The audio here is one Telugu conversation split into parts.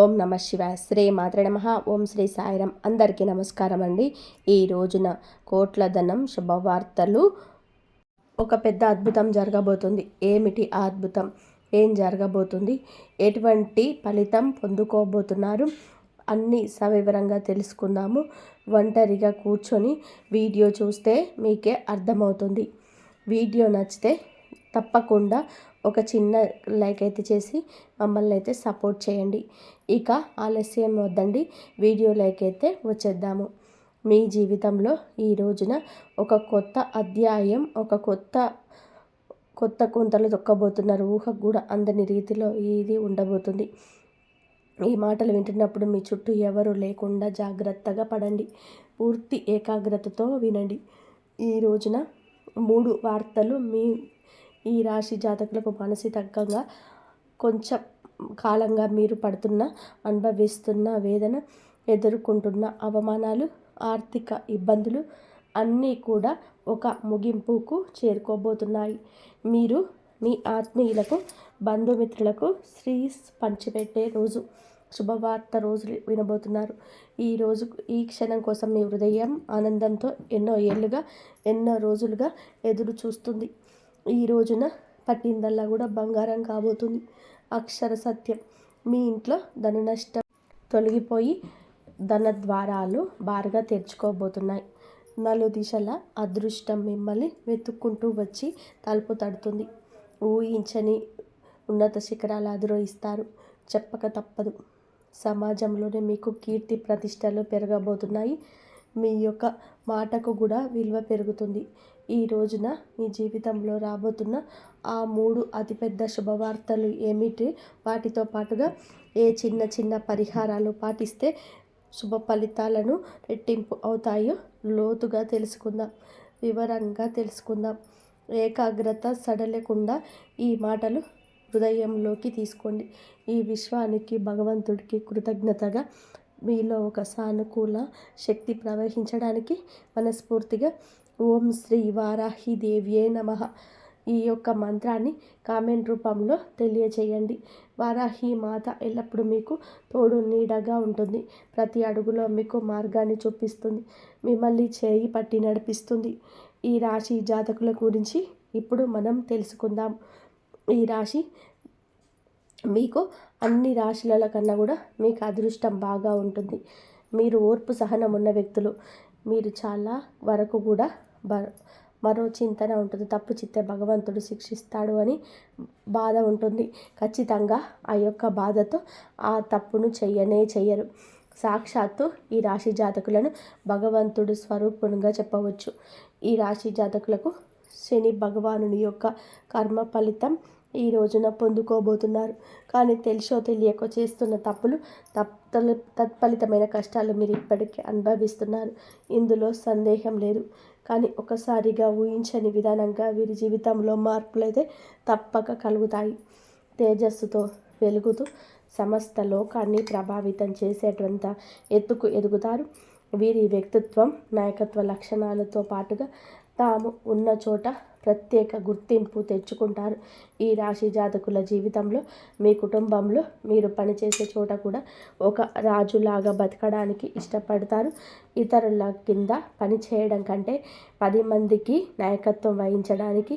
ఓం నమ శివాయ. శ్రీ మాత్రే నమః. ఓం శ్రీ సాయిరం. అందరికీ నమస్కారం అండి. ఈ రోజున కోట్ల ధనం శుభవార్తలు. ఒక పెద్ద అద్భుతం జరగబోతుంది. ఏమిటి ఆ అద్భుతం? ఏం జరగబోతుంది? ఎటువంటి ఫలితం పొందుకోబోతున్నారు? అన్నీ సవివరంగా తెలుసుకుందాము. ఒంటరిగా కూర్చొని వీడియో చూస్తే మీకే అర్థమవుతుంది. వీడియో నచ్చితే తప్పకుండా ఒక చిన్న లైక్ అయితే చేసి మమ్మల్ని అయితే సపోర్ట్ చేయండి. ఇక ఆలస్యం వద్దండి, వీడియోలోకి అయితే వచ్చేద్దాము. మీ జీవితంలో ఈ రోజున ఒక కొత్త అధ్యాయం, ఒక కొత్త కుంతలు తొక్కబోతున్నారు. ఊహకు కూడా అందని రీతిలో ఇది ఉండబోతుంది. ఈ మాటలు వింటున్నప్పుడు మీ చుట్టూ ఎవరు లేకుండా జాగ్రత్తగా పడండి. పూర్తి ఏకాగ్రతతో వినండి. ఈ రోజున 3 వార్తలు ఈ రాశి జాతకులకు మానసికంగా కొంచెం కాలంగా మీరు అనుభవిస్తున్న వేదన, ఎదుర్కొంటున్న అవమానాలు, ఆర్థిక ఇబ్బందులు అన్నీ కూడా ఒక ముగింపుకు చేరుకోబోతున్నాయి. మీరు మీ ఆత్మీయులకు, బంధుమిత్రులకు పంచిపెట్టే రోజు, శుభవార్త రోజు వినబోతున్నారు. ఈ క్షణం కోసం మీ హృదయం ఆనందంతో ఎన్నో రోజులుగా ఎదురు చూస్తుంది. ఈ రోజున పట్టిందల్లా కూడా బంగారం కాబోతుంది. అక్షర సత్యం. మీ ఇంట్లో ధన నష్టం తొలగిపోయి ధన ద్వారాలు బారుగా తెరుచుకోబోతున్నాయి. నలుదిశల అదృష్టం మిమ్మల్ని వెతుక్కుంటూ వచ్చి తలుపు తడుతుంది. ఊహించని ఉన్నత శిఖరాలు అధిరోహిస్తారు. చెప్పక తప్పదు. సమాజంలోనే మీకు కీర్తి ప్రతిష్టలు పెరగబోతున్నాయి. మీ యొక్క మాటకు కూడా విలువ పెరుగుతుంది. ఈ రోజున మీ జీవితంలో రాబోతున్న ఆ 3 అతిపెద్ద శుభవార్తలు ఏమిటి? వాటితో పాటుగా ఏ చిన్న పరిహారాలు పాటిస్తే శుభ ఫలితాలను రెట్టింపు అవుతాయో లోతుగా తెలుసుకుందాం, వివరంగా తెలుసుకుందాం. ఏకాగ్రత సడలేకుండా ఈ మాటలు హృదయంలోకి తీసుకోండి. ఈ విశ్వానికి, భగవంతుడికి కృతజ్ఞతగా మీలో ఒక సానుకూల శక్తి ప్రవహించడానికి మనస్ఫూర్తిగా ఓం శ్రీ వారాహి దేవ్యే నమః ఈ యొక్క మంత్రాన్ని కామెంట్ రూపంలో తెలియచేయండి. వారాహి మాత ఎల్లప్పుడూ మీకు తోడు నీడగా ఉంటుంది. ప్రతి అడుగులో మీకు మార్గాన్ని చూపిస్తుంది. మిమ్మల్ని చేయి పట్టి నడిపిస్తుంది. ఈ రాశి జాతకుల గురించి ఇప్పుడు మనం తెలుసుకుందాం. ఈ రాశి మీకు అన్ని రాశుల కన్నా కూడా మీకు అదృష్టం బాగా ఉంటుంది. మీరు ఓర్పు సహనం ఉన్న వ్యక్తులు. మీరు చాలా వరకు కూడా మరో చింతన ఉంటుంది. తప్పు చిత్తే భగవంతుడు శిక్షిస్తాడు అని బాధ ఉంటుంది. ఖచ్చితంగా ఆ యొక్క బాధతో ఆ తప్పును చెయ్యరు. సాక్షాత్తు ఈ రాశి జాతకులను భగవంతుడు స్వరూపునిగా చెప్పవచ్చు. ఈ రాశి జాతకులకు శని భగవానుని యొక్క కర్మ ఫలితం ఈ రోజున పొందుకోబోతున్నారు. కానీ తెలిసో తెలియకో చేస్తున్న తప్పులు తత్ఫలితమైన కష్టాలు మీరు ఇప్పటికీ అనుభవిస్తున్నారు. ఇందులో సందేహం లేదు. కానీ ఒకసారిగా ఊహించని విధానంగా వీరి జీవితంలో మార్పులు అయితే తప్పక కలుగుతాయి. తేజస్సుతో వెలుగుతూ సమస్త లోకాన్ని ప్రభావితం చేసేటువంటి ఎత్తుకు ఎదుగుతారు. వీరి వ్యక్తిత్వం, నాయకత్వ లక్షణాలతో పాటుగా తాము ఉన్న చోట ప్రత్యేక గుర్తింపు తెచ్చుకుంటారు. ఈ రాశి జాతకుల జీవితంలో, మీ కుటుంబంలో, మీరు పనిచేసే చోట కూడా ఒక రాజులాగా బతకడానికి ఇష్టపడతారు. ఇతరుల కింద పనిచేయడం కంటే 10 మందికి నాయకత్వం వహించడానికి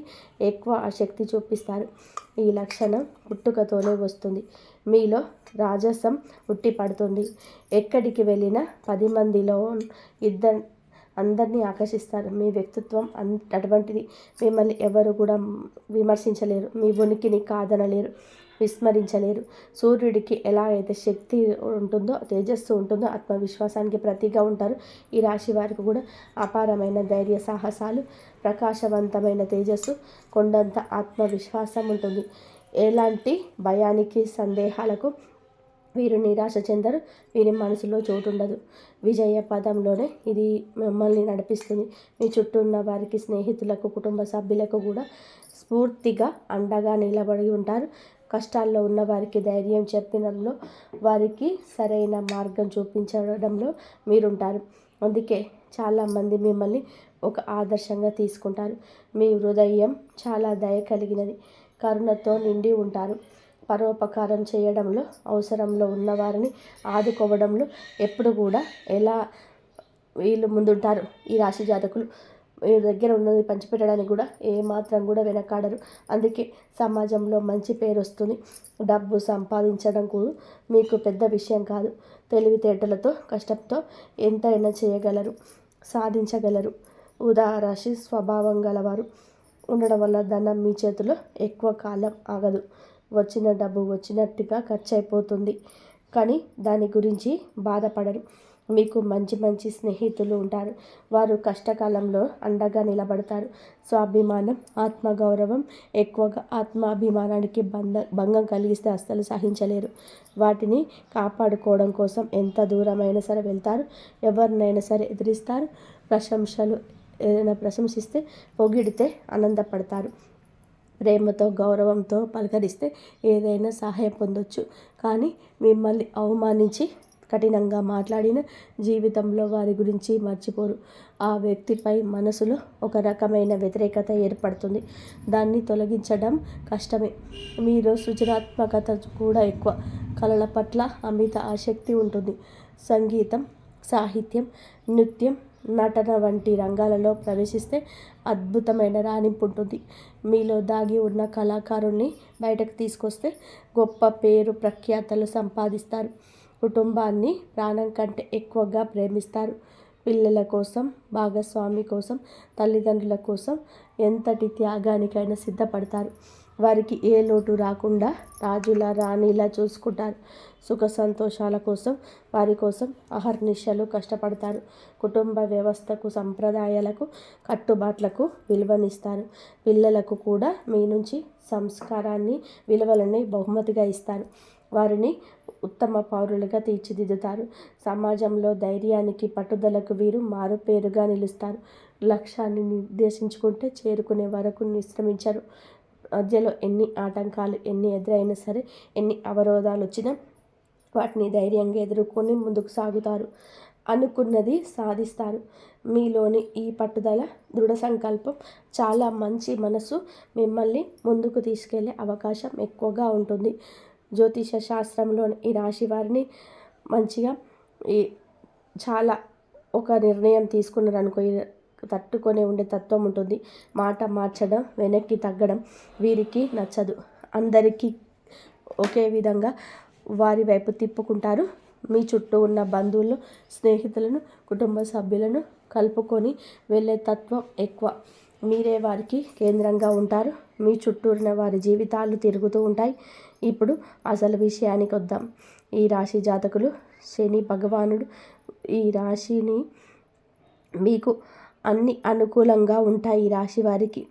ఎక్కువ ఆసక్తి చూపిస్తారు. ఈ లక్షణం పుట్టుకతోనే వస్తుంది. మీలో రాజసం ఉట్టిపడుతుంది. ఎక్కడికి వెళ్ళినా 10 మందిలో అందరినీ ఆకర్షిస్తారు. మీ వ్యక్తిత్వం అటువంటిది. మిమ్మల్ని ఎవరు కూడా విమర్శించలేరు. మీ ఉనికిని కాదనలేరు, విస్మరించలేరు. సూర్యుడికి ఎలా అయితే శక్తి ఉంటుందో, తేజస్సు ఉంటుందో, ఆత్మవిశ్వాసానికి ప్రతిగా ఉంటారు. ఈ రాశి వారికి కూడా అపారమైన ధైర్య సాహసాలు, ప్రకాశవంతమైన తేజస్సు, కొండంత ఆత్మవిశ్వాసం ఉంటుంది. ఎలాంటి భయానికి, సందేహాలకు వీరు నిరాశ చెందరు. వీరి మనసులో చోటు ఉండదు. విజయ పదంలోనే ఇది మిమ్మల్ని నడిపిస్తుంది. మీ చుట్టూ ఉన్న వారికి, స్నేహితులకు, కుటుంబ సభ్యులకు కూడా స్ఫూర్తిగా అండగా నిలబడి ఉంటారు. కష్టాల్లో ఉన్న వారికి ధైర్యం చెప్పడంలో, వారికి సరైన మార్గం చూపించడంలో మీరుంటారు. అందుకే చాలామంది మిమ్మల్ని ఒక ఆదర్శంగా తీసుకుంటారు. మీ హృదయం చాలా దయ కలిగినది, కరుణతో నిండి ఉంటారు. పరోపకారం చేయడంలో, అవసరంలో ఉన్నవారిని ఆదుకోవడంలో ఎప్పుడు కూడా ఎలా వీళ్ళు ముందుంటారు. ఈ రాశి జాతకులు వీరి దగ్గర ఉన్నది పంచిపెట్టడానికి కూడా ఏమాత్రం కూడా వెనకాడరు. అందుకే సమాజంలో మంచి పేరు వస్తుంది. డబ్బు సంపాదించడం కూడా మీకు పెద్ద విషయం కాదు. తెలివితేటలతో, కష్టంతో ఎంతైనా చేయగలరు, సాధించగలరు. ఉదారాశి స్వభావం గలవారు ఉండడం వల్ల ధనం మీ చేతిలో ఎక్కువ కాలం ఆగదు. వచ్చిన డబ్బు వచ్చినట్టుగా ఖర్చు అయిపోతుంది, కానీ దాని గురించి బాధపడరు. మీకు మంచి మంచి స్నేహితులు ఉంటారు. వారు కష్టకాలంలో అండగా నిలబడతారు. స్వాభిమానం, ఆత్మగౌరవం ఎక్కువగా. ఆత్మాభిమానానికి భంగం కలిగిస్తే అస్సలు సహించలేరు. వాటిని కాపాడుకోవడం కోసం ఎంత దూరమైనా సరే వెళ్తారు. ఎవరినైనా సరే ఎదిరిస్తారు. ఏదైనా ప్రశంసిస్తే, పొగిడితే ఆనందపడతారు. ప్రేమతో, గౌరవంతో పలకరిస్తే ఏదైనా సహాయం పొందొచ్చు. కానీ మిమ్మల్ని అవమానించి కఠినంగా మాట్లాడిన జీవితంలో వారి గురించి మర్చిపోరు. ఆ వ్యక్తిపై మనసులో ఒక రకమైన వ్యతిరేకత ఏర్పడుతుంది. దాన్ని తొలగించడం కష్టమే. మీలో సృజనాత్మకత కూడా ఎక్కువ. కళల పట్ల అమిత ఆసక్తి ఉంటుంది. సంగీతం, సాహిత్యం, నృత్యం, నటన వంటి రంగాలలో ప్రవేశిస్తే అద్భుతమైన రాణింపు ఉంటుంది. మీలో దాగి ఉన్న కళాకారుణ్ణి బయటకు తీసుకొస్తే గొప్ప పేరు ప్రఖ్యాతలు సంపాదిస్తారు. కుటుంబాన్ని ప్రాణం కంటే ఎక్కువగా ప్రేమిస్తారు. పిల్లల కోసం, భాగస్వామి కోసం, తల్లిదండ్రుల కోసం ఎంతటి త్యాగానికైనా సిద్ధపడతారు. వారికి ఏ లోటు రాకుండా రాజులా, రాణిలా చూసుకుంటారు. సుఖ సంతోషాల కోసం, వారి కోసం అహర్నిశలు కష్టపడతారు. కుటుంబ వ్యవస్థకు, సంప్రదాయాలకు, కట్టుబాట్లకు విలువనిస్తారు. పిల్లలకు కూడా మీ నుంచి సంస్కారాన్ని, విలువలని బహుమతిగా ఇస్తారు. వారిని ఉత్తమ పౌరులుగా తీర్చిదిద్దుతారు. సమాజంలో ధైర్యానికి, పట్టుదలకు వీరు మారుపేరుగా నిలుస్తారు. లక్ష్యాన్ని నిర్దేశించుకుంటే చేరుకునే వరకు విశ్రమించరు. మధ్యలో ఎన్ని ఆటంకాలు ఎన్ని ఎదురైనా సరే, ఎన్ని అవరోధాలు వచ్చినా వాటిని ధైర్యంగా ఎదుర్కొని ముందుకు సాగుతారు. అనుకున్నది సాధిస్తారు. మీలోని ఈ పట్టుదల, దృఢ సంకల్పం, చాలా మంచి మనసు మిమ్మల్ని ముందుకు తీసుకెళ్లే అవకాశం ఎక్కువగా ఉంటుంది. జ్యోతిష శాస్త్రంలోని ఈ రాశి వారిని మంచిగా చాలా ఒక నిర్ణయం తీసుకున్నారనుకో, తట్టుకొని ఉండే తత్వం ఉంటుంది. మాట మార్చడం, వెనక్కి తగ్గడం వీరికి నచ్చదు. అందరికీ ఒకే విధంగా వారి వైపు తిప్పుకుంటారు. మీ చుట్టూ ఉన్న బంధువులు, స్నేహితులను, కుటుంబ సభ్యులను కలుపుకొని వెళ్ళే తత్వం ఎక్కువ. మీరే వారికి కేంద్రంగా ఉంటారు. మీ చుట్టూ ఉన్న వారి జీవితాలు తిరుగుతూ ఉంటాయి. ఇప్పుడు అసలు విషయానికి వద్దాం. ఈ రాశి జాతకులు, శని భగవానుడు ఈ రాశిని మీకు అన్ని అనుకూలంగా ఉంటాయి. ఈ రాశి వారికి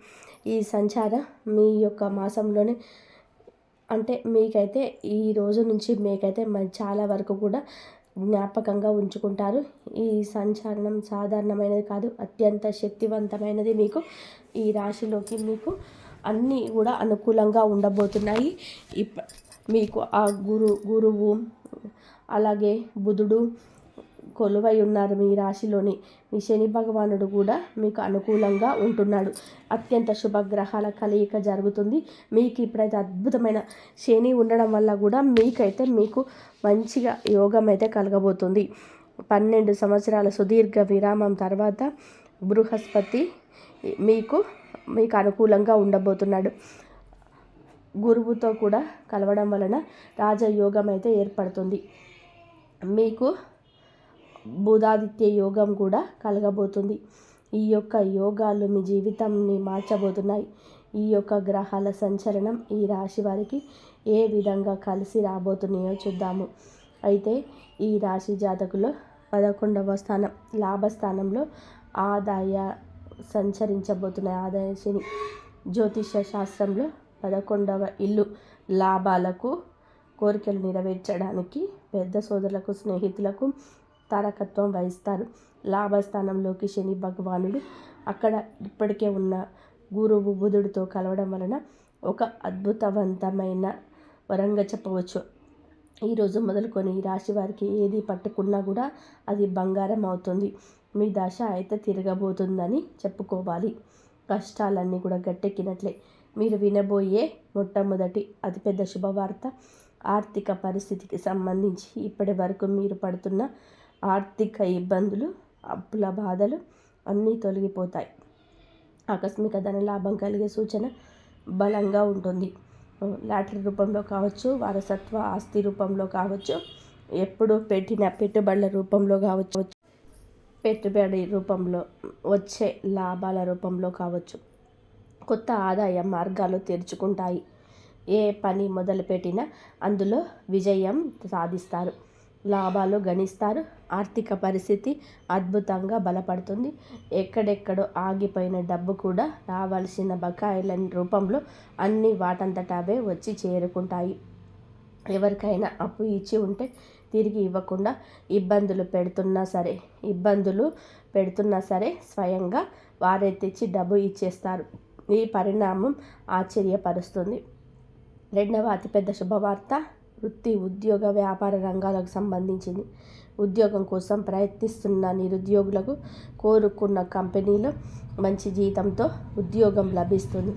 ఈ సంచారం మీ యొక్క మాసంలోనే, అంటే మీకైతే ఈ రోజు నుంచి మీకైతే చాలా వరకు కూడా జ్ఞాపకంగా ఉంచుకుంటారు. ఈ సంచారణం సాధారణమైనది కాదు, అత్యంత శక్తివంతమైనది. మీకు ఈ రాశిలోకి మీకు అన్నీ కూడా అనుకూలంగా ఉండబోతున్నాయి. మీకు ఆ గురువు అలాగే బుధుడు కొలువై ఉన్నారు మీ రాశిలోని. మీ శని భగవానుడు కూడా మీకు అనుకూలంగా ఉంటున్నాడు. అత్యంత శుభగ్రహాల కలయిక జరుగుతుంది. మీకు ఇప్పుడైతే అద్భుతమైన శని ఉండడం వల్ల కూడా మీకు మంచిగా యోగం అయితే కలగబోతుంది. 12 సంవత్సరాల సుదీర్ఘ విరామం తర్వాత బృహస్పతి మీకు అనుకూలంగా ఉండబోతున్నాడు. గురువుతో కూడా కలవడం వలన రాజయోగం అయితే ఏర్పడుతుంది. మీకు బుధాదిత్య యోగం కూడా కలగబోతుంది. ఈ యొక్క యోగాలు మీ జీవితాన్ని మార్చబోతున్నాయి. ఈ యొక్క గ్రహాల సంచలనం ఈ రాశి వారికి ఏ విధంగా కలిసి రాబోతున్నాయో చూద్దాము. అయితే ఈ రాశి జాతకులు 11వ స్థానం లాభస్థానంలో సంచరించబోతున్నాయి. ఆదాయ శని జ్యోతిష శాస్త్రంలో 11వ ఇల్లు లాభాలకు, కోరికలు నెరవేర్చడానికి, పెద్ద సోదరులకు, స్నేహితులకు తారకత్వం వహిస్తారు. లాభస్థానంలోకి శని భగవానుడు అక్కడ ఇప్పటికే ఉన్న గురువు బుధుడితో కలవడం వలన ఒక అద్భుతవంతమైన వరంగా చెప్పవచ్చు. ఈరోజు మొదలుకొని ఈ రాశి వారికి ఏది పట్టుకున్నా కూడా అది బంగారం అవుతుంది. మీ దశ అయితే తిరగబోతుందని చెప్పుకోవాలి. కష్టాలన్నీ కూడా గట్టెక్కినట్లే. మీరు వినబోయే మొట్టమొదటి అతిపెద్ద శుభవార్త ఆర్థిక పరిస్థితికి సంబంధించి ఇప్పటి వరకు మీరు పడుతున్న ఆర్థిక ఇబ్బందులు, అప్పుల బాధలు అన్నీ తొలగిపోతాయి. ఆకస్మిక ధనలాభం కలిగే సూచన బలంగా ఉంటుంది. లాటరీ రూపంలో కావచ్చు, వారసత్వ ఆస్తి రూపంలో కావచ్చు, ఎప్పుడు పెట్టిన పెట్టుబడుల రూపంలో కావచ్చు, పెట్టుబడి రూపంలో వచ్చే లాభాల రూపంలో కావచ్చు, కొత్త ఆదాయ మార్గాలు తెరుచుకుంటాయి. ఏ పని మొదలుపెట్టినా అందులో విజయం సాధిస్తారు, లాభాలు గణిస్తారు. ఆర్థిక పరిస్థితి అద్భుతంగా బలపడుతుంది. ఎక్కడెక్కడో ఆగిపోయిన డబ్బు కూడా రావాల్సిన బకాయిల రూపంలో అన్నీ వాటంతటావే వచ్చి చేరుకుంటాయి. ఎవరికైనా అప్పు ఇచ్చి ఉంటే తిరిగి ఇవ్వకుండా ఇబ్బందులు పెడుతున్నా సరే స్వయంగా వారే తెచ్చి డబ్బు ఇచ్చేస్తారు. ఈ పరిణామం ఆశ్చర్యపరుస్తుంది. రెండవ అతిపెద్ద శుభవార్త వృత్తి, ఉద్యోగ, వ్యాపార రంగాలకు సంబంధించింది. ఉద్యోగం కోసం ప్రయత్నిస్తున్న నిరుద్యోగులకు కోరుకున్న కంపెనీలో మంచి జీతంతో ఉద్యోగం లభిస్తుంది.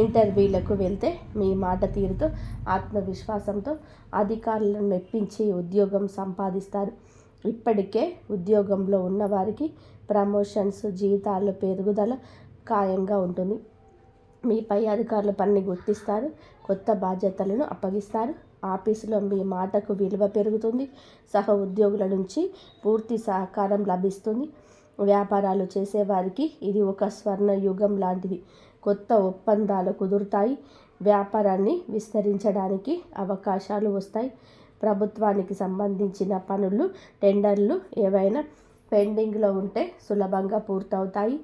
ఇంటర్వ్యూలకు వెళ్తే మీ మాట తీరుతో, ఆత్మవిశ్వాసంతో అధికారులను మెప్పించి ఉద్యోగం సంపాదిస్తారు. ఇప్పటికే ఉద్యోగంలో ఉన్నవారికి ప్రమోషన్స్, జీతాలు పెరుగుదల ఖాయంగా ఉంటుంది. మీ పై అధికారుల పనిని గుర్తిస్తారు, కొత్త బాధ్యతలను అప్పగిస్తారు. ఆఫీసులో మీ మాటకు విలువ పెరుగుతుంది. సహ ఉద్యోగుల నుంచి పూర్తి సహకారం లభిస్తుంది. వ్యాపారాలు చేసేవారికి ఇది ఒక స్వర్ణ యుగం లాంటిది. కొత్త ఒప్పందాలు కుదురుతాయి. వ్యాపారాన్ని విస్తరించడానికి అవకాశాలు వస్తాయి. ప్రభుత్వానికి సంబంధించిన పనులు, టెండర్లు ఏవైనా పెండింగ్లో ఉంటే సులభంగా పూర్తవుతాయి.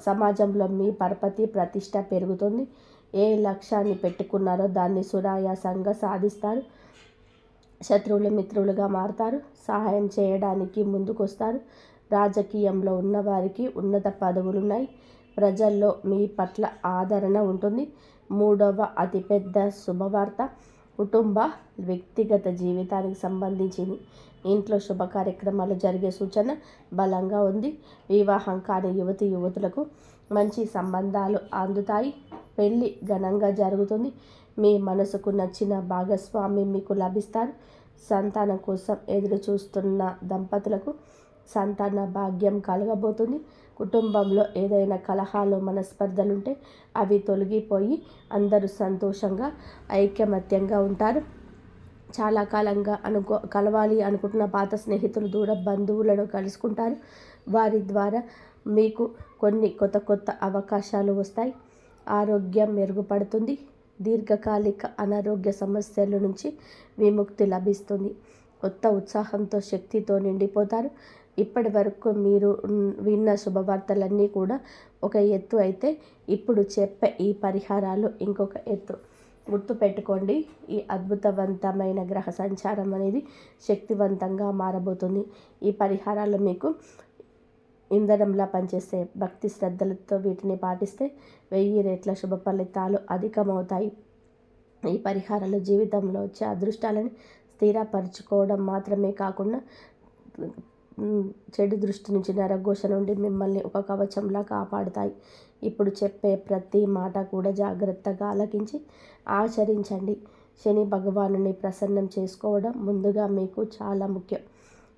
సమాజంలో మీ పరపతి, ప్రతిష్ట పెరుగుతుంది. ఏ లక్ష్యాన్ని పెట్టుకున్నారో దాన్ని సునాయాసంగా సాధిస్తారు. శత్రువులు మిత్రులుగా మారుతారు. సహాయం చేయడానికి ముందుకొస్తారు. రాజకీయంలో ఉన్నవారికి ఉన్నత పదవులున్నాయి. ప్రజల్లో మీ పట్ల ఆదరణ ఉంటుంది. మూడవ అతిపెద్ద శుభవార్త కుటుంబ, వ్యక్తిగత జీవితానికి సంబంధించింది. ఇంట్లో శుభ కార్యక్రమాలు జరిగే సూచన బలంగా ఉంది. వివాహం కాని యువతులకు మంచి సంబంధాలు అందుతాయి. పెళ్ళి ఘనంగా జరుగుతుంది. మీ మనసుకు నచ్చిన భాగస్వామి మీకు లభిస్తారు. సంతానం కోసం ఎదురు చూస్తున్న దంపతులకు సంతాన భాగ్యం కలగబోతుంది. కుటుంబంలో ఏదైనా కలహాలు, మనస్పర్ధలుంటే అవి తొలగిపోయి అందరూ సంతోషంగా, ఐకమత్యంగా ఉంటారు. చాలా కాలంగా కలవాలి అనుకుంటున్న పాత స్నేహితులు, దూర బంధువులను కలుసుకుంటారు. వారి ద్వారా మీకు కొన్ని కొత్త అవకాశాలు వస్తాయి. ఆరోగ్యం మెరుగుపడుతుంది. దీర్ఘకాలిక అనారోగ్య సమస్యల నుంచి విముక్తి లభిస్తుంది. కొత్త ఉత్సాహంతో, శక్తితో నిండిపోతారు. ఇప్పటి వరకు మీరు విన్న శుభవార్తలన్నీ కూడా ఒక ఎత్తు అయితే, ఇప్పుడు చెప్పే ఈ పరిహారాలు ఇంకొక ఎత్తు. గుర్తుపెట్టుకోండి, ఈ అద్భుతవంతమైన గ్రహ సంచారం అనేది శక్తివంతంగా మారబోతుంది. ఈ పరిహారాలు మీకు ఇంధనంలా పనిచేస్తే భక్తి శ్రద్ధలతో వీటిని పాటిస్తే 1000 రెట్ల శుభ ఫలితాలు అధికమవుతాయి. ఈ పరిహారాలు జీవితంలో వచ్చే అదృష్టాలని స్థిరపరచుకోవడం మాత్రమే కాకుండా చెడు దృష్టి నుంచి, నరఘోష నుండి మిమ్మల్ని ఒక కవచంలా కాపాడుతాయి. ఇప్పుడు చెప్పే ప్రతి మాట కూడా జాగ్రత్తగా ఆలకించి ఆచరించండి. శని భగవానుని ప్రసన్నం చేసుకోవడం ముందుగా మీకు చాలా ముఖ్యం.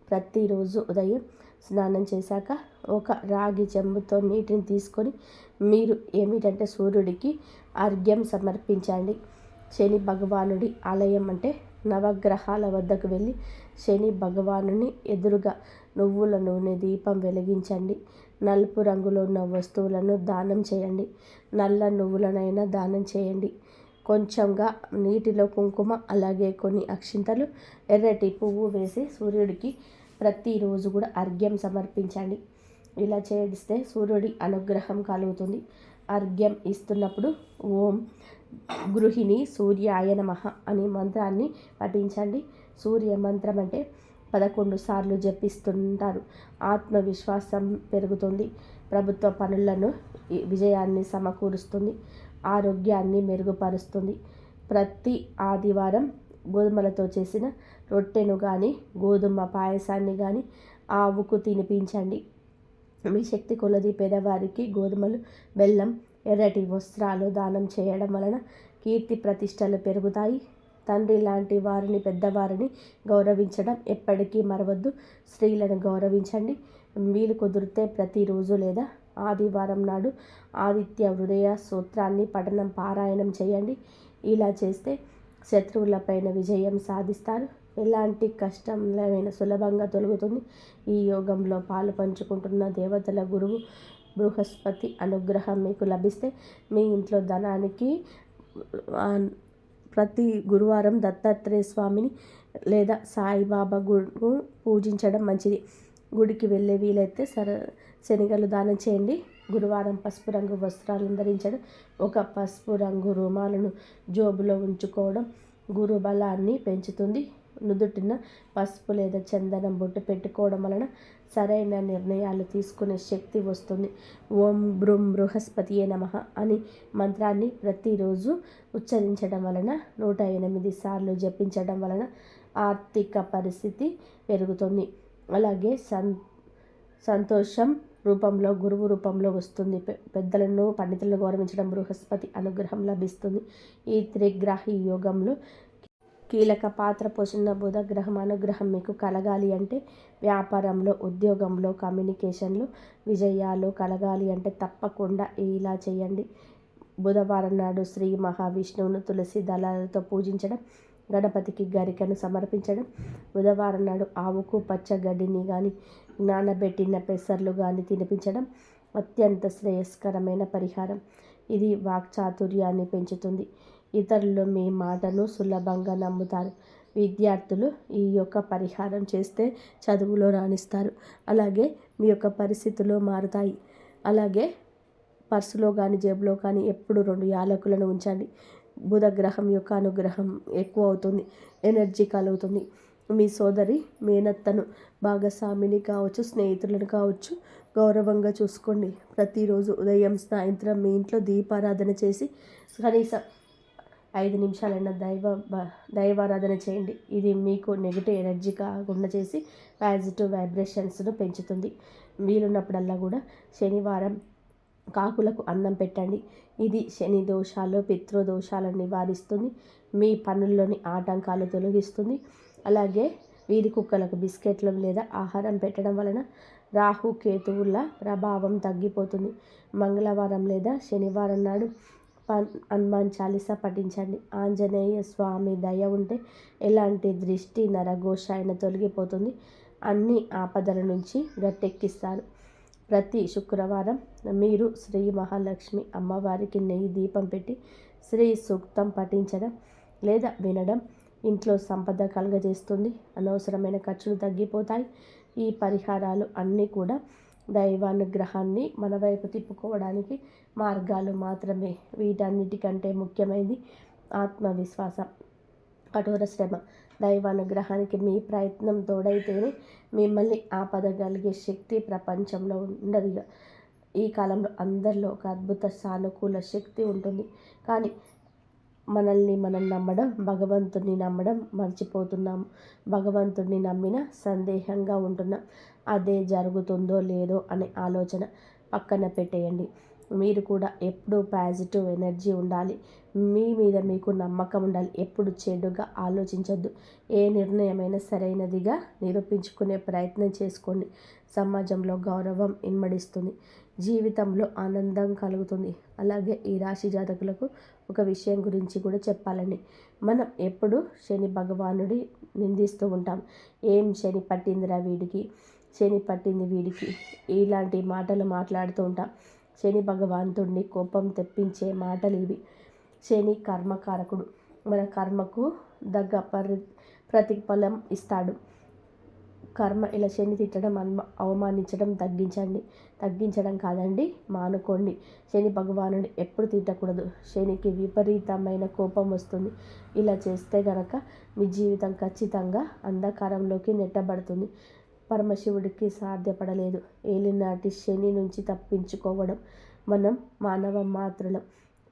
ప్రతిరోజు ఉదయం స్నానం చేశాక ఒక రాగి చెంబుతో నీటిని తీసుకొని మీరు ఏమిటంటే సూర్యుడికి అర్ఘ్యం సమర్పించండి. శని భగవానుడి ఆలయం అంటే నవగ్రహాల వద్దకు వెళ్ళి శని భగవానుని ఎదురుగా నువ్వుల నూనె దీపం వెలిగించండి. నలుపు రంగులో ఉన్న వస్తువులను దానం చేయండి. నల్ల నువ్వులనైనా దానం చేయండి. కొంచెంగా నీటిలో కుంకుమ, అలాగే కొన్ని అక్షింతలు, ఎర్రటి పువ్వు వేసి సూర్యుడికి ప్రతిరోజు కూడా అర్ఘ్యం సమర్పించండి. ఇలా చేస్తే సూర్యుడి అనుగ్రహం కలుగుతుంది. అర్ఘ్యం ఇస్తున్నప్పుడు ఓం గృహిణి సూర్యాయ నమః అనే మంత్రాన్ని పఠించండి. సూర్య మంత్రం అంటే 11 సార్లు జపిస్తుంటారు. ఆత్మవిశ్వాసం పెరుగుతుంది. ప్రభుత్వ పనులను విజయాన్ని సమకూరుస్తుంది. ఆరోగ్యాన్ని మెరుగుపరుస్తుంది. ప్రతి ఆదివారం గోధుమలతో చేసిన రొట్టెను కానీ, గోధుమ పాయసాన్ని కానీ ఆవుకు తినిపించండి. మీ శక్తి కొలది పేదవారికి గోధుమలు, బెల్లం, ఎర్రటి వస్త్రాలు దానం చేయడం వలన కీర్తి ప్రతిష్టలు పెరుగుతాయి. తండ్రి లాంటి వారిని, పెద్దవారిని గౌరవించడం ఎప్పటికీ మరవద్దు. స్త్రీలను గౌరవించండి. వీలు కుదిరితే ప్రతిరోజు లేదా ఆదివారం నాడు ఆదిత్య హృదయ సూత్రాన్ని పారాయణం చేయండి. ఇలా చేస్తే శత్రువులపైన విజయం సాధిస్తారు. ఎలాంటి కష్టమైన సులభంగా తొలగుతుంది. ఈ యోగంలో పాలు పంచుకుంటున్న దేవతల గురువు బృహస్పతి అనుగ్రహం మీకు లభిస్తే మీ ఇంట్లో ధనానికి ప్రతి గురువారం దత్తాత్రేయ స్వామిని లేదా సాయిబాబా గుడిని పూజించడం మంచిది. గుడికి వెళ్ళే వీలైతే శనగలు దానం చేయండి. గురువారం పసుపు రంగు వస్త్రాలను ధరించడం, ఒక పసుపు రంగు రుమాలను జోబులో ఉంచుకోవడం గురు బలాన్ని పెంచుతుంది. నుదుటిన పసుపు లేదా చందనం బొట్టు పెట్టుకోవడం వలన సరైన నిర్ణయాలు తీసుకునే శక్తి వస్తుంది. ఓం బ్రూం బృహస్పతియే నమః అని మంత్రాన్ని ప్రతిరోజు ఉచ్చరించడం వలన 108 సార్లు జపించడం వలన ఆర్థిక పరిస్థితి పెరుగుతుంది. అలాగే సంతోషం రూపంలో, గురువు రూపంలో వస్తుంది. పెద్దలను, పండితులను గౌరవించడం బృహస్పతి అనుగ్రహం లభిస్తుంది. ఈ త్రిగ్రాహి యోగంలో కీలక పాత్ర పోషిస్తున్న బుధగ్రహం అనుగ్రహం మీకు కలగాలి అంటే, వ్యాపారంలో, ఉద్యోగంలో, కమ్యూనికేషన్లో విజయాలు కలగాలి అంటే తప్పకుండా ఇలా చేయండి. బుధవారం నాడు శ్రీ మహావిష్ణువును తులసి దళాలతో పూజించడం, గణపతికి గరికను సమర్పించడం, బుధవారం నాడు ఆవుకు పచ్చగడ్డిని కానీ, నానబెట్టిన పెసర్లు కానీ తినిపించడం అత్యంత శ్రేయస్కరమైన పరిహారం. ఇది వాక్చాతుర్యాన్ని పెంచుతుంది. ఇతరులు మీ మాటను సులభంగా నమ్ముతారు. విద్యార్థులు ఈ యొక్క పరిహారం చేస్తే చదువులో రాణిస్తారు. అలాగే మీ యొక్క పరిస్థితులు మారుతాయి. అలాగే పర్సులో కానీ, జేబులో కానీ ఎప్పుడు 2 యాలకులను ఉంచండి. బుధగ్రహం యొక్క అనుగ్రహం ఎక్కువ అవుతుంది. ఎనర్జీ కలుగుతుంది. మీ సోదరి, మేనత్తను, భాగస్వామిని కావచ్చు, స్నేహితులను కావచ్చు గౌరవంగా చూసుకోండి. ప్రతిరోజు ఉదయం, సాయంత్రం మీ ఇంట్లో దీపారాధన చేసి కనీసం 5 నిమిషాలైనా దైవారాధన చేయండి. ఇది మీకు నెగిటివ్ ఎనర్జీ కాకుండా చేసి పాజిటివ్ వైబ్రేషన్స్ను పెంచుతుంది. వీలున్నప్పుడల్లా కూడా శనివారం కాకులకు అన్నం పెట్టండి. ఇది శని దోషాలు, పితృదోషాలను నివారిస్తుంది. మీ పనుల్లోని ఆటంకాలు తొలగిస్తుంది. అలాగే వీధి కుక్కలకు బిస్కెట్లు లేదా ఆహారం పెట్టడం వలన రాహు కేతువుల ప్రభావం తగ్గిపోతుంది. మంగళవారం లేదా శనివారం నాడు హనుమాన్ చాలీసా పఠించండి. ఆంజనేయ స్వామి దయ ఉంటే ఎలాంటి దృష్టి, నరఘోష అయినా తొలగిపోతుంది. అన్ని ఆపదల నుంచి గట్టెక్కిస్తారు. ప్రతి శుక్రవారం మీరు శ్రీ మహాలక్ష్మి అమ్మవారికి నెయ్యి దీపం పెట్టి శ్రీ సూక్తం పఠించడం లేదా వినడం ఇంట్లో సంపద కలుగజేస్తుంది. అనవసరమైన ఖర్చులు తగ్గిపోతాయి. ఈ పరిహారాలు అన్నీ కూడా దైవానుగ్రహాన్ని మన వైపు తిప్పుకోవడానికి మార్గాలు మాత్రమే. వీటన్నిటికంటే ముఖ్యమైనది ఆత్మవిశ్వాసం, కఠోర శ్రమ. దైవానుగ్రహానికి మీ ప్రయత్నం తోడైతేనే మిమ్మల్ని ఆపదగలిగే శక్తి ప్రపంచంలో ఉండదు. ఈ కాలంలో అందరిలో ఒక అద్భుత సానుకూల శక్తి ఉంటుంది. కానీ మనల్ని మనం నమ్మడం, భగవంతుడిని నమ్మడం మర్చిపోతున్నాము. భగవంతుడిని నమ్మిన సందేహంగా ఉంటున్నాం. అదే జరుగుతుందో లేదో అనే ఆలోచన పక్కన పెట్టేయండి. మీరు కూడా ఎప్పుడూ పాజిటివ్ ఎనర్జీ ఉండాలి. మీ మీద మీకు నమ్మకం ఉండాలి. ఎప్పుడు చెడుగా ఆలోచించొద్దు. ఏ నిర్ణయమైనా సరైనదిగా నిరూపించుకునే ప్రయత్నం చేసుకోండి. సమాజంలో గౌరవం ఇన్మడిస్తుంది. జీవితంలో ఆనందం కలుగుతుంది. అలాగే ఈ రాశి జాతకులకు ఒక విషయం గురించి కూడా చెప్పాలండి. మనం ఎప్పుడు శని భగవానుడి నిందిస్తూ ఉంటాం. ఏం శని పట్టిందిరా వీడికి, శని పట్టింది వీడికి, ఇలాంటి మాటలు మాట్లాడుతూ ఉంటాం. శని భగవంతుడిని కోపం తెప్పించే మాటలు ఇవి. శని కర్మకారకుడు. మన కర్మకు దగ్గ ప్రతిఫలం ఇస్తాడు. కర్మ ఇలా శని తిట్టడం, అవమానించడం తగ్గించడం కాదండి, మానుకోండి. శని భగవానుడు ఎప్పుడు తిట్టకూడదు. శనికి విపరీతమైన కోపం వస్తుంది. ఇలా చేస్తే గనక మీ జీవితం ఖచ్చితంగా అంధకారంలోకి నెట్టబడుతుంది. పరమశివుడికి సాధ్యపడలేదు ఏలినాటి శని నుంచి తప్పించుకోవడం. మనం మానవ మాత్రులం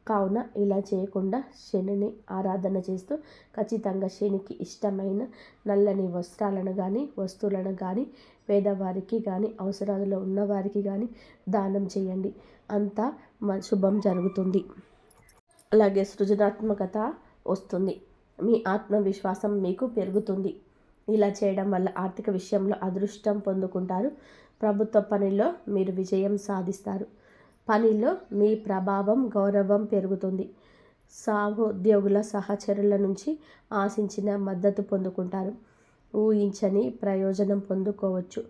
కావున ఇలా చేయకుండా శనిని ఆరాధన చేస్తూ ఖచ్చితంగా శనికి ఇష్టమైన నల్లని వస్త్రాలను కానీ, వస్తువులను కానీ, పేదవారికి కానీ, అవసరాలలో ఉన్నవారికి కానీ దానం చేయండి. అంతా శుభం జరుగుతుంది. అలాగే సృజనాత్మకత వస్తుంది. మీ ఆత్మవిశ్వాసం మీకు పెరుగుతుంది. ఇలా చేయడం వల్ల ఆర్థిక విషయంలో అదృష్టం పొందుకుంటారు. ప్రభుత్వ పనిలో మీరు విజయం సాధిస్తారు. పనిలో మీ ప్రభావం, గౌరవం పెరుగుతుంది. సహోద్యోగుల, సహచరుల నుంచి ఆశించిన మద్దతు పొందుకుంటారు. ఊహించని ప్రయోజనం పొందుకోవచ్చు.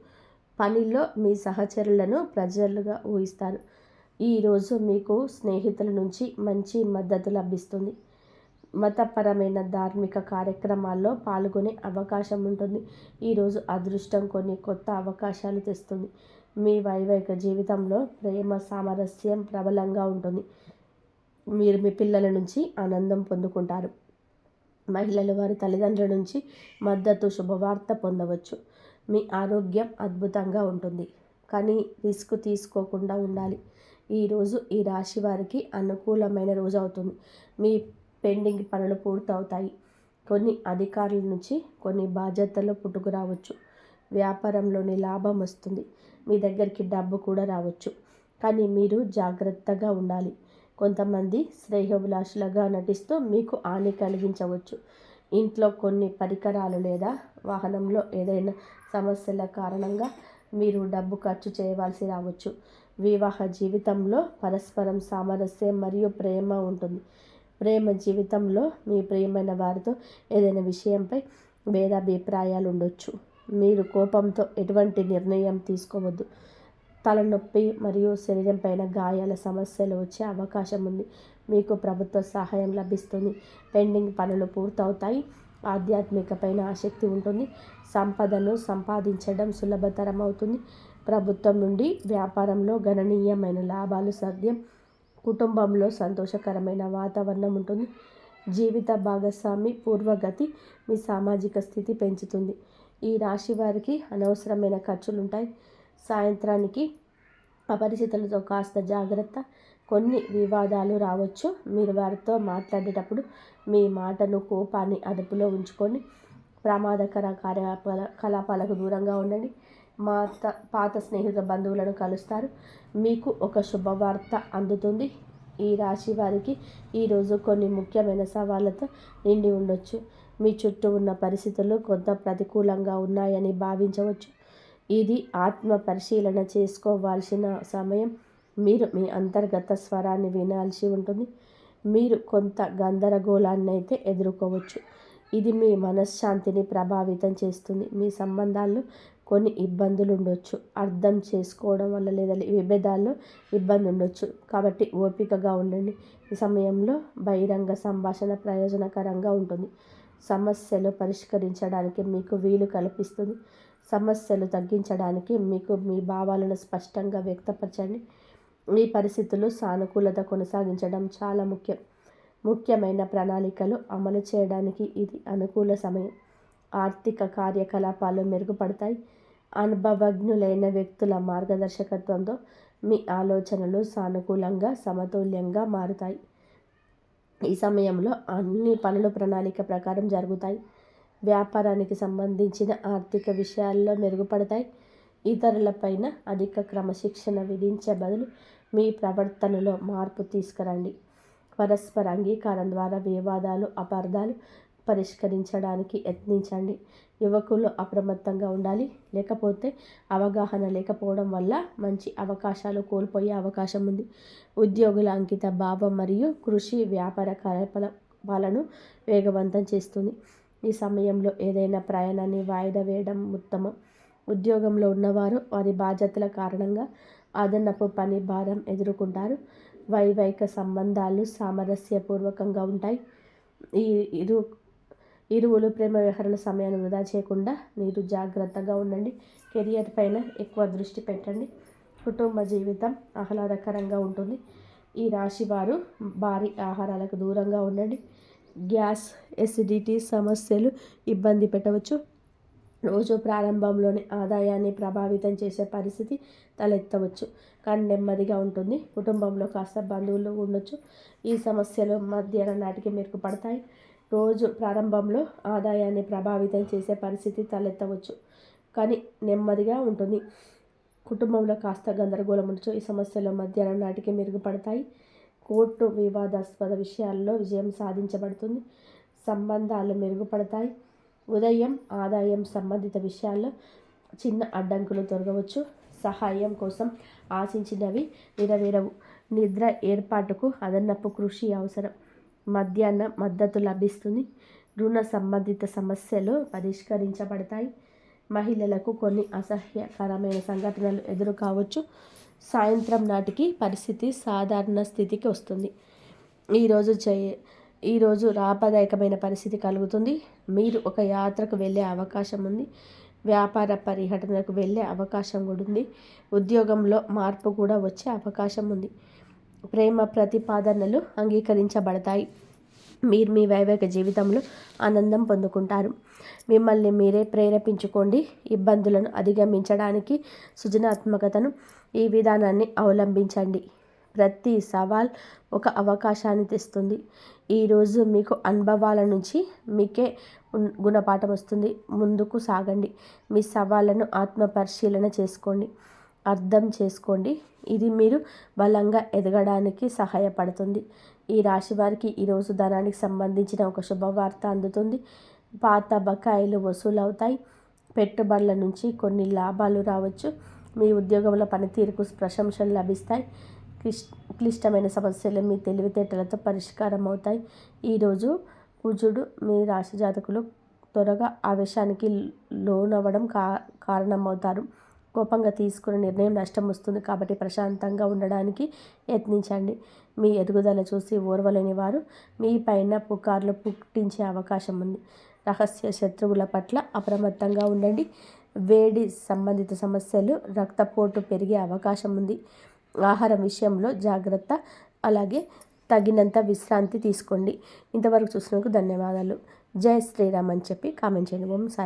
పనిలో మీ సహచరులను ప్రజలుగా ఊహిస్తారు. ఈరోజు మీకు స్నేహితుల నుంచి మంచి మద్దతు లభిస్తుంది. మతపరమైన ధార్మిక కార్యక్రమాల్లో పాల్గొనే అవకాశం ఉంటుంది. ఈరోజు అదృష్టం కొన్ని కొత్త అవకాశాలు తెస్తుంది. మీ వైవాహిక జీవితంలో ప్రేమ, సామరస్యం ప్రబలంగా ఉంటుంది. మీరు మీ పిల్లల నుంచి ఆనందం పొందుకుంటారు. మహిళలు వారి తల్లిదండ్రుల నుంచి మద్దతు, శుభవార్త పొందవచ్చు. మీ ఆరోగ్యం అద్భుతంగా ఉంటుంది, కానీ రిస్క్ తీసుకోకుండా ఉండాలి. ఈరోజు ఈ రాశి వారికి అనుకూలమైన రోజు అవుతుంది. మీ పెండింగ్ పనులు పూర్తవుతాయి. కొన్ని అధికారుల నుంచి కొన్ని బాధ్యతలు పుట్టుకురావచ్చు. వ్యాపారంలోని లాభం వస్తుంది. మీ దగ్గరికి డబ్బు కూడా రావచ్చు, కానీ మీరు జాగ్రత్తగా ఉండాలి. కొంతమంది శ్రేయోభిలాషులుగా నటిస్తూ మీకు హాని కలిగించవచ్చు. ఇంట్లో కొన్ని పరికరాలు లేదా వాహనంలో ఏదైనా సమస్యల కారణంగా మీరు డబ్బు ఖర్చు చేయవలసి రావచ్చు. వివాహ జీవితంలో పరస్పరం సామరస్యం మరియు ప్రేమ ఉంటుంది. ప్రేమ జీవితంలో మీ ప్రియమైన వారితో ఏదైనా విషయంపై భేదాభిప్రాయాలు ఉండొచ్చు. మీరు కోపంతో ఎటువంటి నిర్ణయం తీసుకోవద్దు. తలనొప్పి మరియు శరీరం పైన గాయాల సమస్యలు వచ్చే అవకాశం ఉంది. మీకు ప్రభుత్వ సహాయం లభిస్తుంది. పెండింగ్ పనులు పూర్తవుతాయి. ఆధ్యాత్మిక పైన ఆసక్తి ఉంటుంది. సంపదను సంపాదించడం సులభతరం అవుతుంది. ప్రభుత్వం నుండి వ్యాపారంలో గణనీయమైన లాభాలు సాధ్యం. కుటుంబంలో సంతోషకరమైన వాతావరణం ఉంటుంది. జీవిత భాగస్వామి పూర్వగతి మీ సామాజిక స్థితి పెంచుతుంది. ఈ రాశి వారికి అనవసరమైన ఖర్చులుంటాయి. సాయంత్రానికి అపరిచితులతో కాస్త జాగ్రత్త. కొన్ని వివాదాలు రావచ్చు. మీరు వారితో మాట్లాడేటప్పుడు మీ మాటను, కోపాన్ని అదుపులో ఉంచుకొని ప్రమాదకర కార్యకలాపాలకు దూరంగా ఉండండి. పాత స్నేహితుల, బంధువులను కలుస్తారు. మీకు ఒక శుభవార్త అందుతుంది. ఈ రాశి వారికి ఈరోజు కొన్ని ముఖ్యమైన సవాళ్ళతో నిండి ఉండొచ్చు. మీ చుట్టూ ఉన్న పరిస్థితులు కొంత ప్రతికూలంగా ఉన్నాయని భావించవచ్చు. ఇది ఆత్మ పరిశీలన చేసుకోవాల్సిన సమయం. మీరు మీ అంతర్గత స్వరాన్ని వినాల్సి ఉంటుంది. మీరు కొంత గందరగోళాన్ని అయితే ఎదుర్కోవచ్చు. ఇది మీ మనశ్శాంతిని ప్రభావితం చేస్తుంది. మీ సంబంధాల్లో కొన్ని ఇబ్బందులు ఉండొచ్చు. అర్థం చేసుకోవడం వల్ల లేదా విభేదాల్లో ఇబ్బంది ఉండొచ్చు. కాబట్టి ఓపికగా ఉండండి. ఈ సమయంలో బహిరంగ సంభాషణ ప్రయోజనకరంగా ఉంటుంది. సమస్యలు పరిష్కరించడానికి మీకు వీలు కల్పిస్తుంది. సమస్యలు తగ్గించడానికి మీకు మీ భావాలను స్పష్టంగా వ్యక్తపరచండి. ఈ పరిస్థితులు సానుకూలత కొనసాగించడం చాలా ముఖ్యం. ముఖ్యమైన ప్రణాళికలు అమలు చేయడానికి ఇది అనుకూల సమయం. ఆర్థిక కార్యకలాపాలు మెరుగుపడతాయి. అనుభవజ్ఞులైన వ్యక్తుల మార్గదర్శకత్వంతో మీ ఆలోచనలు సానుకూలంగా, సమతుల్యంగా మారుతాయి. ఈ సమయంలో అన్ని పనులు ప్రణాళిక ప్రకారం జరుగుతాయి. వ్యాపారానికి సంబంధించిన ఆర్థిక విషయాల్లో మెరుగుపడతాయి. ఇతరులపైన అధిక క్రమశిక్షణ విధించే బదులు మీ ప్రవర్తనలో మార్పు తీసుకురండి. పరస్పర అంగీకారం ద్వారా వివాదాలు, అపార్థాలు పరిష్కరించడానికి యత్నించండి. యువకులు అప్రమత్తంగా ఉండాలి, లేకపోతే అవగాహన లేకపోవడం వల్ల మంచి అవకాశాలు కోల్పోయే అవకాశం ఉంది. ఉద్యోగుల అంకిత భావం మరియు కృషి వ్యాపార కార్యకలాపాలను వేగవంతం చేస్తుంది. ఈ సమయంలో ఏదైనా ప్రయాణాన్ని వాయిదా వేయడం ఉత్తమం. ఉద్యోగంలో ఉన్నవారు వారి బాధ్యతల కారణంగా అదనపు పని భారం ఎదుర్కొంటారు. వైవాహిక సంబంధాలు సామరస్యపూర్వకంగా ఉంటాయి. ఇరువులు ప్రేమ వ్యవహారాల సమయాన్ని వృధా చేయకుండా మీరు జాగ్రత్తగా ఉండండి. కెరియర్ పైన ఎక్కువ దృష్టి పెట్టండి. కుటుంబ జీవితం ఆహ్లాదకరంగా ఉంటుంది. ఈ రాశి వారు భారీ ఆహారాలకు దూరంగా ఉండండి. గ్యాస్, ఎసిడిటీ సమస్యలు ఇబ్బంది పెట్టవచ్చు. రోజు ప్రారంభంలోని ఆదాయాన్ని ప్రభావితం చేసే పరిస్థితి తలెత్తవచ్చు, కానీ నెమ్మదిగా ఉంటుంది. కుటుంబంలో కాస్త బంధువులు ఉండొచ్చు. ఈ సమస్యలు మధ్యాహ్నం నాటికి మెరుగుపడతాయి. రోజు ప్రారంభంలో ఆదాయాన్ని ప్రభావితం చేసే పరిస్థితి తలెత్తవచ్చు, కానీ నెమ్మదిగా ఉంటుంది. కుటుంబంలో కాస్త గందరగోళం ఉండొచ్చు. ఈ సమస్యలు మధ్యాహ్నం నాటికి మెరుగుపడతాయి. కోర్టు వివాదాస్పద విషయాల్లో విజయం సాధించబడుతుంది. సంబంధాలు మెరుగుపడతాయి. ఉదయం ఆదాయం సంబంధిత విషయాల్లో చిన్న అడ్డంకులు తొలగవచ్చు. సహాయం కోసం ఆశించినవి నెరవేరవు. నిద్ర ఏర్పాటుకు అదనపు కృషి అవసరం. మధ్యాహ్నం మద్దతు లభిస్తుంది. రుణ సంబంధిత సమస్యలు పరిష్కరించబడతాయి. మహిళలకు కొన్ని అసహ్యకరమైన సంఘటనలు ఎదురు కావచ్చు. సాయంత్రం నాటికి పరిస్థితి సాధారణ స్థితికి వస్తుంది. ఈరోజు లాభదాయకమైన పరిస్థితి కలుగుతుంది. మీరు ఒక యాత్రకు వెళ్ళే అవకాశం ఉంది. వ్యాపార పర్యటనకు వెళ్ళే అవకాశం కూడా ఉంది. ఉద్యోగంలో మార్పు కూడా వచ్చే అవకాశం ఉంది. ప్రేమ ప్రతిపాదనలు అంగీకరించబడతాయి. మీరు మీ వైవాహిక జీవితంలో ఆనందం పొందుకుంటారు. మిమ్మల్ని మీరే ప్రేరేపించుకోండి. ఇబ్బందులను అధిగమించడానికి సృజనాత్మకతను ఈ విధానాన్ని అవలంబించండి. ప్రతి సవాల్ ఒక అవకాశాన్ని తెస్తుంది. ఈరోజు మీకు అనుభవాల నుంచి మీకే గుణపాఠం వస్తుంది. ముందుకు సాగండి. మీ సవాళ్లను ఆత్మపరిశీలన చేసుకోండి. అర్థం చేసుకోండి. ఇది మీరు బలంగా ఎదగడానికి సహాయపడుతుంది. ఈ రాశి వారికి ఈరోజు ధనానికి సంబంధించిన ఒక శుభవార్త అందుతుంది. పాత బకాయిలు వసూలవుతాయి. పెట్టుబడుల నుంచి కొన్ని లాభాలు రావచ్చు. మీ ఉద్యోగంలో పనితీరుకు ప్రశంసలు లభిస్తాయి. క్లిష్టమైన సమస్యలు మీ తెలివితేటలతో పరిష్కారం అవుతాయి. ఈరోజు కుజుడు మీ రాశి జాతకులు త్వరగా ఆవేశానికి లోనవ్వడం కారణమవుతారు. కోపంగా తీసుకునే నిర్ణయం నష్టం వస్తుంది. కాబట్టి ప్రశాంతంగా ఉండడానికి యత్నించండి. మీ ఎదుగుదల చూసి ఓర్వలేని వారు మీ పైన పుకార్లు పుట్టించే అవకాశం ఉంది. రహస్య శత్రువుల పట్ల అప్రమత్తంగా ఉండండి. వేడి సంబంధిత సమస్యలు, రక్తపోటు పెరిగే అవకాశం ఉంది. ఆహారం విషయంలో జాగ్రత్త, అలాగే తగినంత విశ్రాంతి తీసుకోండి. ఇంతవరకు చూసినందుకు ధన్యవాదాలు. జై శ్రీరామ్ అని చెప్పి కామెంట్ చేయండి. ఓం సాయి.